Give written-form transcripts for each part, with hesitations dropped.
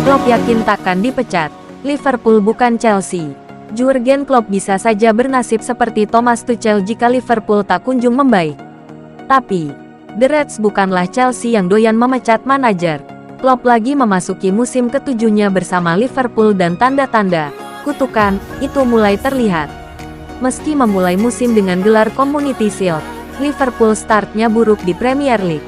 Klopp yakin takkan dipecat. Liverpool bukan Chelsea. Jurgen Klopp bisa saja bernasib seperti Thomas Tuchel jika Liverpool tak kunjung membaik. Tapi, The Reds bukanlah Chelsea yang doyan memecat manajer. Klopp lagi memasuki musim ketujuhnya bersama Liverpool dan tanda-tanda kutukan itu mulai terlihat. Meski memulai musim dengan gelar Community Shield, Liverpool startnya buruk di Premier League.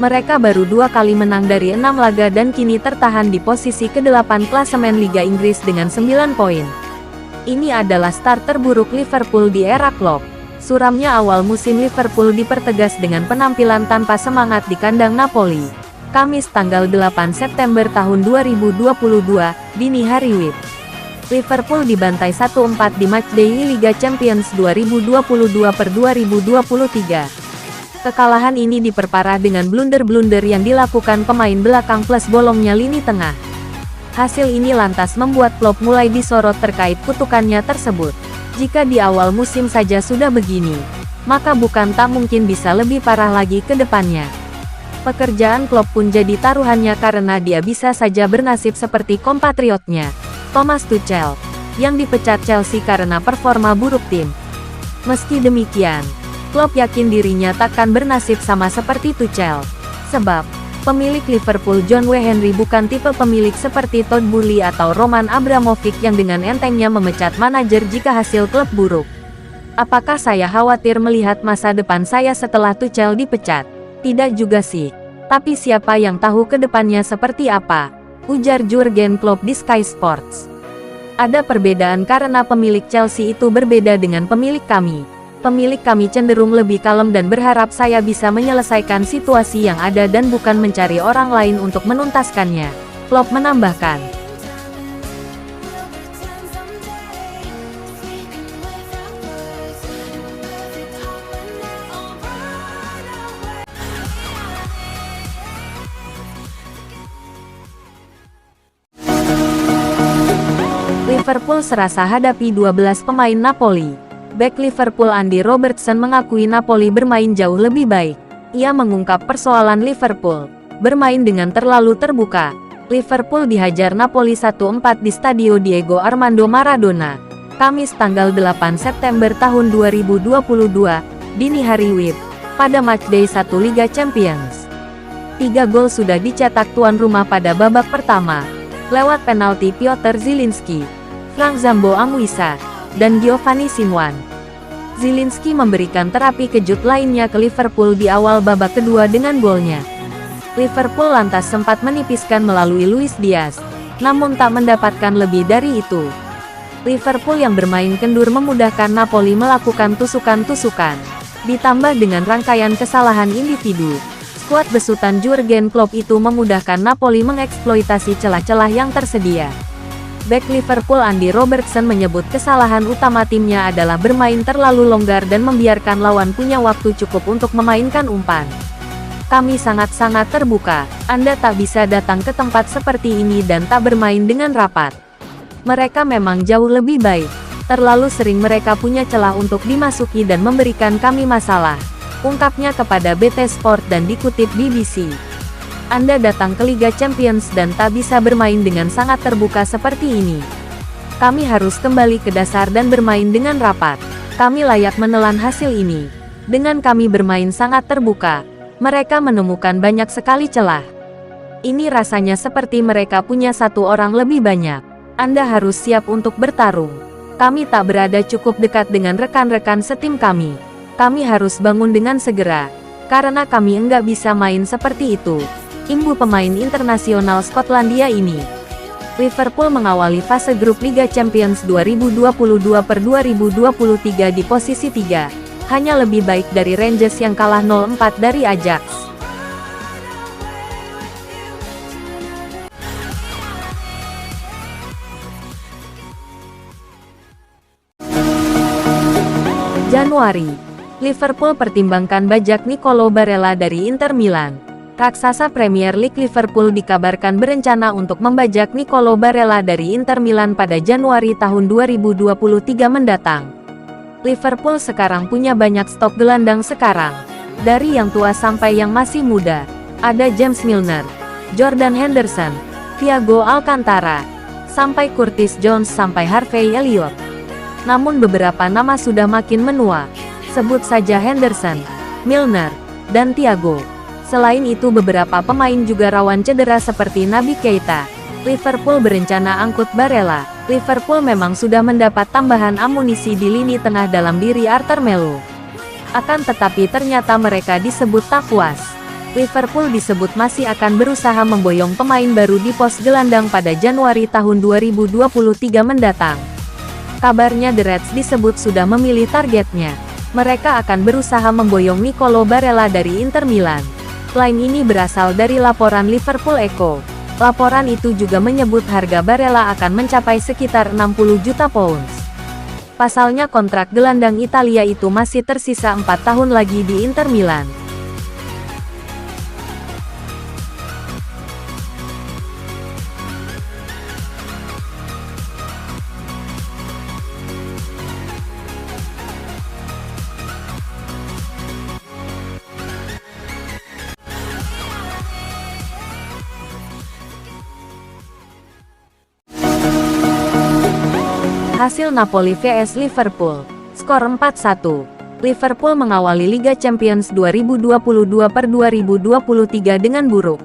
Mereka baru 2 kali menang dari 6 laga dan kini tertahan di posisi ke-8 klasemen Liga Inggris dengan 9 poin. Ini adalah start terburuk Liverpool di era Klopp. Suramnya awal musim Liverpool dipertegas dengan penampilan tanpa semangat di kandang Napoli. Kamis tanggal 8 September tahun 2022, dini hari WIB. Liverpool dibantai 1-4 di matchday Liga Champions 2022/2023. Kekalahan ini diperparah dengan blunder-blunder yang dilakukan pemain belakang plus bolongnya lini tengah. Hasil ini lantas membuat Klopp mulai disorot terkait kutukannya tersebut. Jika di awal musim saja sudah begini, maka bukan tak mungkin bisa lebih parah lagi ke depannya. Pekerjaan Klopp pun jadi taruhannya karena dia bisa saja bernasib seperti kompatriotnya, Thomas Tuchel, yang dipecat Chelsea karena performa buruk tim. Meski demikian, Klopp yakin dirinya takkan bernasib sama seperti Tuchel. Sebab, pemilik Liverpool John W. Henry bukan tipe pemilik seperti Todd Boehly atau Roman Abramovich yang dengan entengnya memecat manajer jika hasil klub buruk. Apakah saya khawatir melihat masa depan saya setelah Tuchel dipecat? Tidak juga sih. Tapi siapa yang tahu ke depannya seperti apa? Ujar Jurgen Klopp di Sky Sports. Ada perbedaan karena pemilik Chelsea itu berbeda dengan pemilik kami. Pemilik kami cenderung lebih kalem dan berharap saya bisa menyelesaikan situasi yang ada dan bukan mencari orang lain untuk menuntaskannya. Klopp menambahkan. Liverpool serasa hadapi 12 pemain Napoli. Bek Liverpool Andy Robertson mengakui Napoli bermain jauh lebih baik. Ia mengungkap persoalan Liverpool bermain dengan terlalu terbuka. Liverpool dihajar Napoli 1-4 di Stadio Diego Armando Maradona, Kamis tanggal 8 September tahun 2022, dini hari WIB, pada matchday 1 Liga Champions. 3 gol sudah dicetak tuan rumah pada babak pertama, lewat penalti Piotr Zielinski, Frank Zambo Anguissa, dan Giovanni Simuan. Zielinski memberikan terapi kejut lainnya ke Liverpool di awal babak kedua dengan golnya. Liverpool lantas sempat menipiskan melalui Luis Diaz, namun tak mendapatkan lebih dari itu. Liverpool yang bermain kendur memudahkan Napoli melakukan tusukan-tusukan. Ditambah dengan rangkaian kesalahan individu, skuad besutan Jurgen Klopp itu memudahkan Napoli mengeksploitasi celah-celah yang tersedia. Bek Liverpool Andy Robertson menyebut kesalahan utama timnya adalah bermain terlalu longgar dan membiarkan lawan punya waktu cukup untuk memainkan umpan. Kami sangat-sangat terbuka, Anda tak bisa datang ke tempat seperti ini dan tak bermain dengan rapat. Mereka memang jauh lebih baik. Terlalu sering mereka punya celah untuk dimasuki dan memberikan kami masalah, ungkapnya kepada BT Sport dan dikutip BBC. Anda datang ke Liga Champions dan tak bisa bermain dengan sangat terbuka seperti ini. Kami harus kembali ke dasar dan bermain dengan rapat. Kami layak menelan hasil ini. Dengan kami bermain sangat terbuka, mereka menemukan banyak sekali celah. Ini rasanya seperti mereka punya satu orang lebih banyak. Anda harus siap untuk bertarung. Kami tak berada cukup dekat dengan rekan-rekan setim kami. Kami harus bangun dengan segera, karena kami enggak bisa main seperti itu, imbu pemain internasional Skotlandia ini. Liverpool mengawali fase grup Liga Champions 2022/2023 di posisi 3, hanya lebih baik dari Rangers yang kalah 0-4 dari Ajax. Januari. Liverpool pertimbangkan bajak Nicolo Barella dari Inter Milan. Raksasa Premier League Liverpool dikabarkan berencana untuk membajak Nicolo Barella dari Inter Milan pada Januari tahun 2023 mendatang. Liverpool sekarang punya banyak stok gelandang sekarang. Dari yang tua sampai yang masih muda. Ada James Milner, Jordan Henderson, Thiago Alcantara, sampai Curtis Jones sampai Harvey Elliott. Namun beberapa nama sudah makin menua. Sebut saja Henderson, Milner, dan Thiago. Selain itu beberapa pemain juga rawan cedera seperti Naby Keita. Liverpool berencana angkut Barella. Liverpool memang sudah mendapat tambahan amunisi di lini tengah dalam diri Arthur Melo. Akan tetapi ternyata mereka disebut tak puas. Liverpool disebut masih akan berusaha memboyong pemain baru di pos gelandang pada Januari tahun 2023 mendatang. Kabarnya The Reds disebut sudah memilih targetnya. Mereka akan berusaha memboyong Nicolo Barella dari Inter Milan. Klaim ini berasal dari laporan Liverpool Echo. Laporan itu juga menyebut harga Barella akan mencapai sekitar 60 juta pounds. Pasalnya kontrak gelandang Italia itu masih tersisa 4 tahun lagi di Inter Milan. Hasil Napoli vs Liverpool. Skor 4-1. Liverpool mengawali Liga Champions 2022/2023 dengan buruk.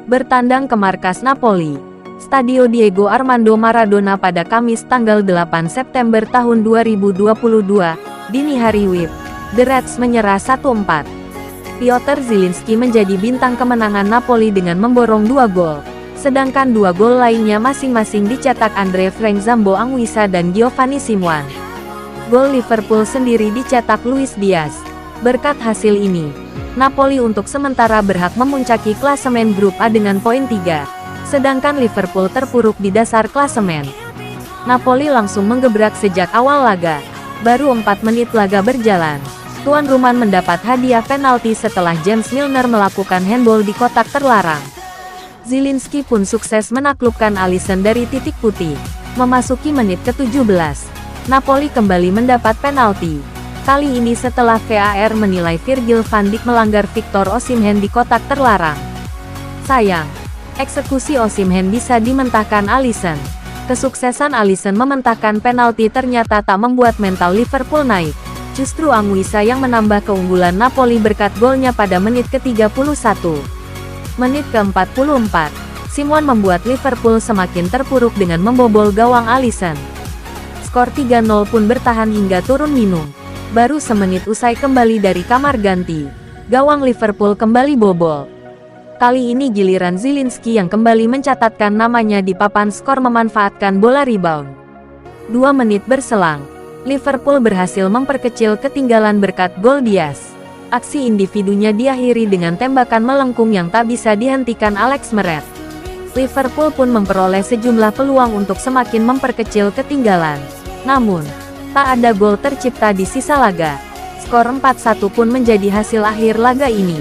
Bertandang ke markas Napoli, Stadio Diego Armando Maradona pada Kamis tanggal 8 September tahun 2022, dini hari WIB, The Reds menyerah 1-4. Piotr Zielinski menjadi bintang kemenangan Napoli dengan memborong 2 gol. Sedangkan 2 gol lainnya masing-masing dicetak Andre Frank Zambo Anguissa dan Giovanni Simuan. Gol Liverpool sendiri dicetak Luis Diaz. Berkat hasil ini, Napoli untuk sementara berhak memuncaki klasemen grup A dengan poin 3. Sedangkan Liverpool terpuruk di dasar klasemen. Napoli langsung menggebrak sejak awal laga. Baru 4 menit laga berjalan, tuan rumah mendapat hadiah penalti setelah James Milner melakukan handball di kotak terlarang. Zielinski pun sukses menaklukkan Alisson dari titik putih. Memasuki menit ke-17, Napoli kembali mendapat penalti. Kali ini setelah VAR menilai Virgil van Dijk melanggar Victor Osimhen di kotak terlarang. Sayang, eksekusi Osimhen bisa dimentahkan Alisson. Kesuksesan Alisson mementahkan penalti ternyata tak membuat mental Liverpool naik. Justru Anguissa yang menambah keunggulan Napoli berkat golnya pada menit ke-31. Menit ke-44, Simuan membuat Liverpool semakin terpuruk dengan membobol gawang Alisson. Skor 3-0 pun bertahan hingga turun minum. Baru semenit usai kembali dari kamar ganti, gawang Liverpool kembali bobol. Kali ini giliran Zielinski yang kembali mencatatkan namanya di papan skor memanfaatkan bola rebound. 2 menit berselang, Liverpool berhasil memperkecil ketinggalan berkat gol Diaz. Aksi individunya diakhiri dengan tembakan melengkung yang tak bisa dihentikan Alex Meret. Liverpool pun memperoleh sejumlah peluang untuk semakin memperkecil ketinggalan. Namun, tak ada gol tercipta di sisa laga. Skor 4-1 pun menjadi hasil akhir laga ini.